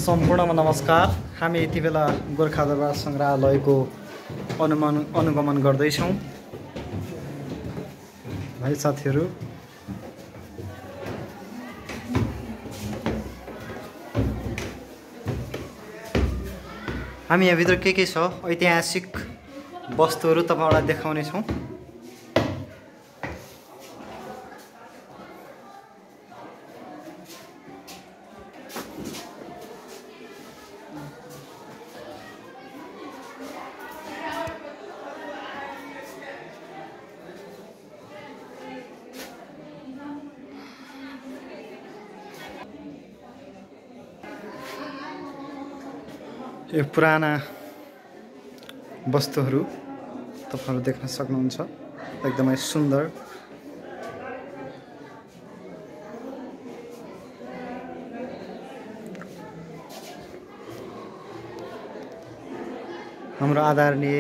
सम्पूर्णमा नमस्कार। हामी यति बेला गोर्खा दरबार सङ्ग्रहालयको अनुगमन गर्दैछौँ। भाइ साथीहरू, हामी यहाँभित्र के छ ऐतिहासिक वस्तुहरू तपाईँहरूलाई देखाउनेछौँ। यो पुराना वस्तुहरू तपाईहरु देख्न सक्नुहुन्छ, एकदमै सुन्दर। हाम्रो आदरणीय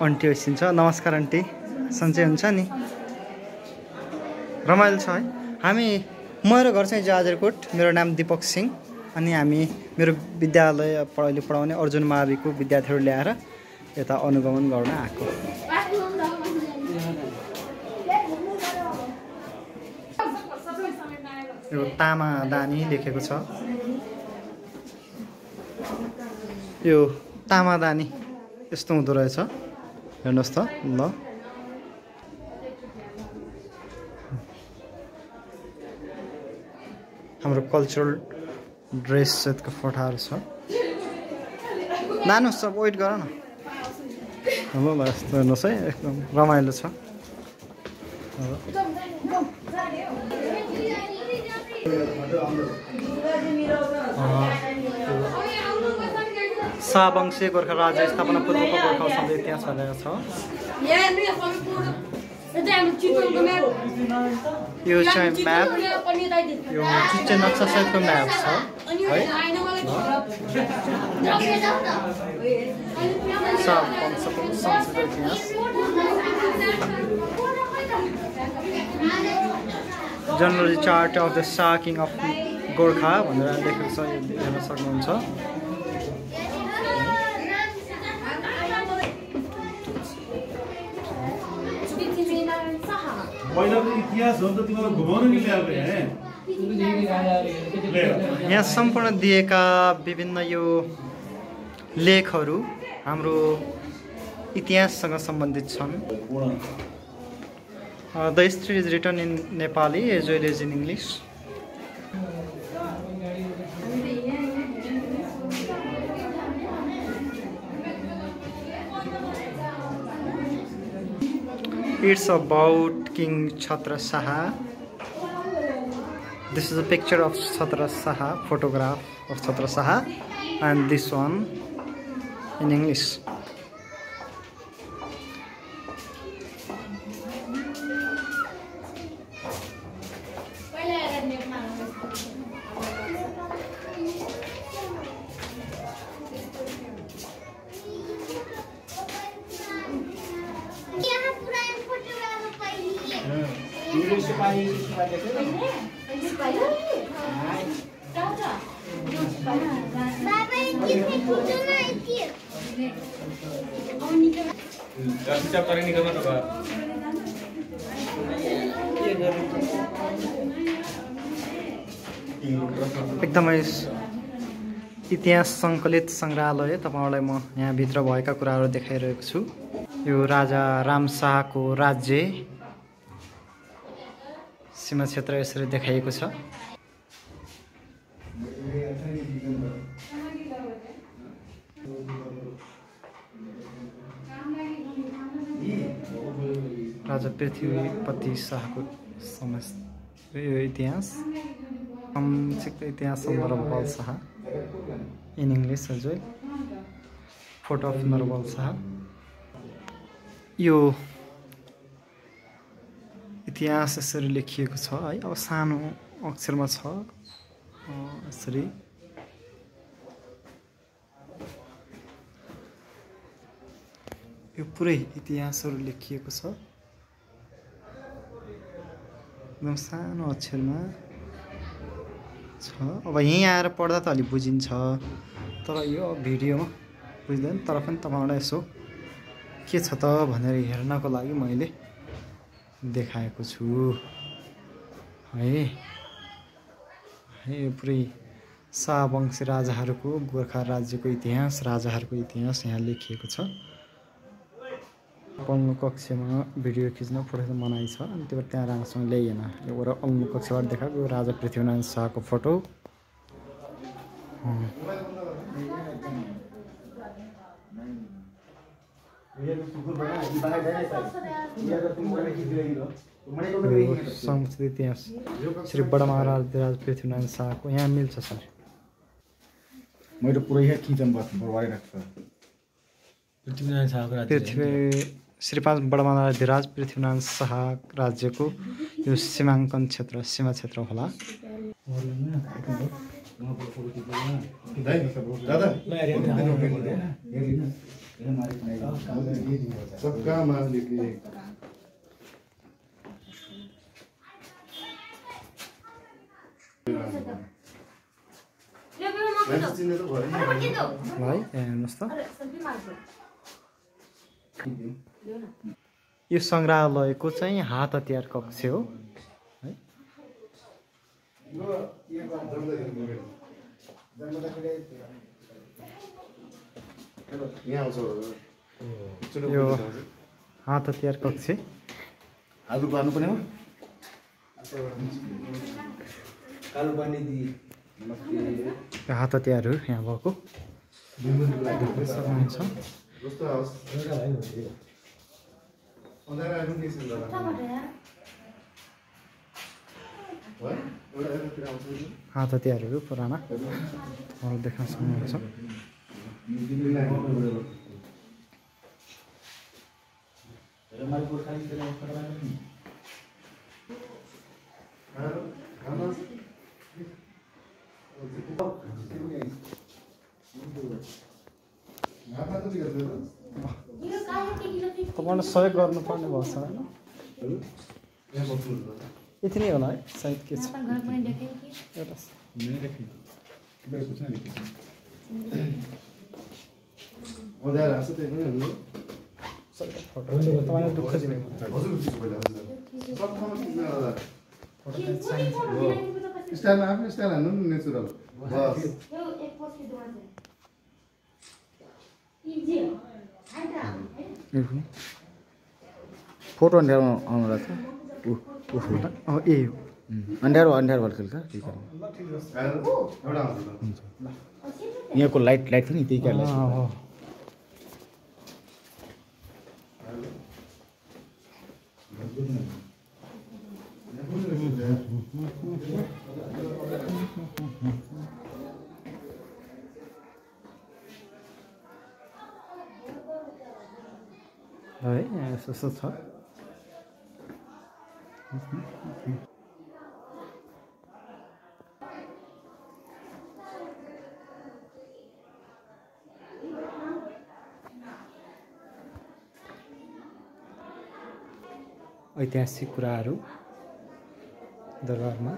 आन्टी होइसिन्छ। नमस्कार आन्टी, सन्चै हुन्छ नि? रमाइलो छ है। मेरो घर चाहिँ जाजरकोट, मेरो नाम दीपक सिंह अनि हामी मेरो विद्यालय अहिले पढाउने अर्जुन माविको विद्यार्थीहरू ल्याएर यता अनुगमन गर्न आएको। यो तामा दानी लेखेको छ। यो तामा दानी यस्तो हुँदो रहेछ, हेर्नुहोस् त। ल, हाम्रो कल्चरल ड्रेस सेटको फोटाहरू छ। नानु सब वेट गर न। ल ल, यस्तो हेर्नुहोस् है, एकदम रमाइलो छ। शाहवंशी गोर्खा राज्य स्थापना पूर्वको गोर्खा सधैँ त्यहाँ छलेको छ। यो चाहिँ म्याप, यो चुच्चे नक्सा सहितको म्याप छ है। शाहवंशको संस्कृति इतिहास, generally chart of the Shah king of Gorkha भनेर लेखेको छ, हेर्न सक्नुहुन्छ। यहाँ सम्पूर्ण दिएका विभिन्न यो लेखहरू हाम्रो इतिहाससँग सम्बन्धित छन्। The history is written in Nepali as well as in English. It's about King Chhatra Saha. This is a picture of Chhatra Saha, photograph of Chhatra Saha, and this one in English. एकदमै इतिहास सङ्कलित सङ्ग्रहालय तपाईहरुलाई म यहाँ भित्र भएका कुराहरू देखाइरहेको छु। यो राजा रामशाहको राज्य सीमा क्षेत्र यसरी देखाइएको छ। राजा पृथ्वीपति शाहको समय यो इतिहास, संक्षिप्त इतिहास Narbal Shah in English as well. Photo of Narbal Shah. यो इतिहास यसरी लेखिएको छ है। अब सानो अक्षरमा छ यसरी। यो पुरै इतिहासहरू लेखिएको छ एकदम सानो अक्षरमा। छ। अब यहीँ आएर पढ्दा त अलि बुझिन्छ, तर यो भिडियोमा बुझ्दैन। तर पनि तपाईँलाई यसो के छ त भनेर हेर्नको लागि मैले देखाएको छु है। यो पुरै शाहवंशी राजाहरूको, गोर्खा राज्यको इतिहास, राजाहरूको इतिहास यहाँ लेखिएको छ। पढ्नु कक्षमा भिडियो खिच्न फोटो मनाइ छ, अनि त्यो त्यहाँ राम्रोसँग ल्याइएन। एउटा अल्मु कक्षबाट देखाएको यो राजा पृथ्वीनारायण शाहको फोटो। समुचित इतिहास श्री बडा महाराज राजा पृथ्वीनारायण शाहको यहाँ मिल्छ सर। मैले पुरै खिचन बस्नु पृथ्वीनारायण शाहको श्री 5 बडा महाराज पृथ्वीनारायण शाह राज्यको यो सीमाङ्कन क्षेत्र, सीमा क्षेत्र होला। हेर्नुहोस् त, यो सङ्ग्रहालयको चाहिँ हात हतियार कक्ष हो है। यो हात हतियार कक्ष आलु पार्नु पनि हो। हात हतियारहरू यहाँ भएको सक्नुहुन्छ। हात हतियारहरू पुराना देख्न सक्नुहुन्छ। तपाईँले सहयोग गर्नुपर्ने भएको छ होइन? यति नै होला है सायद। के छ तपाईँलाई दुःख दिने स्टाइलमा आफ्नो स्टाइल हान्नु नि, नेचुरल बस। फोटो अन्ड्यारो आउनु रहेछ। ए अन्ड्यारो भड्केल का यहाँको लाइट थियो नि, त्यही कारण है यस्तो छ। ऐतिहासिक कुराहरू दरबारमा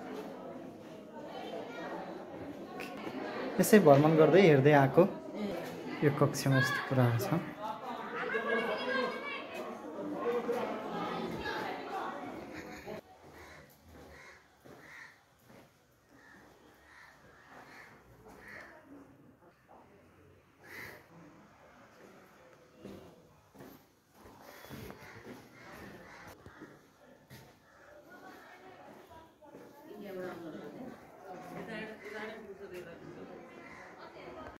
यसै भ्रमण गर्दै हेर्दै आएको यो कक्षमा यस्तो कुराहरू छ।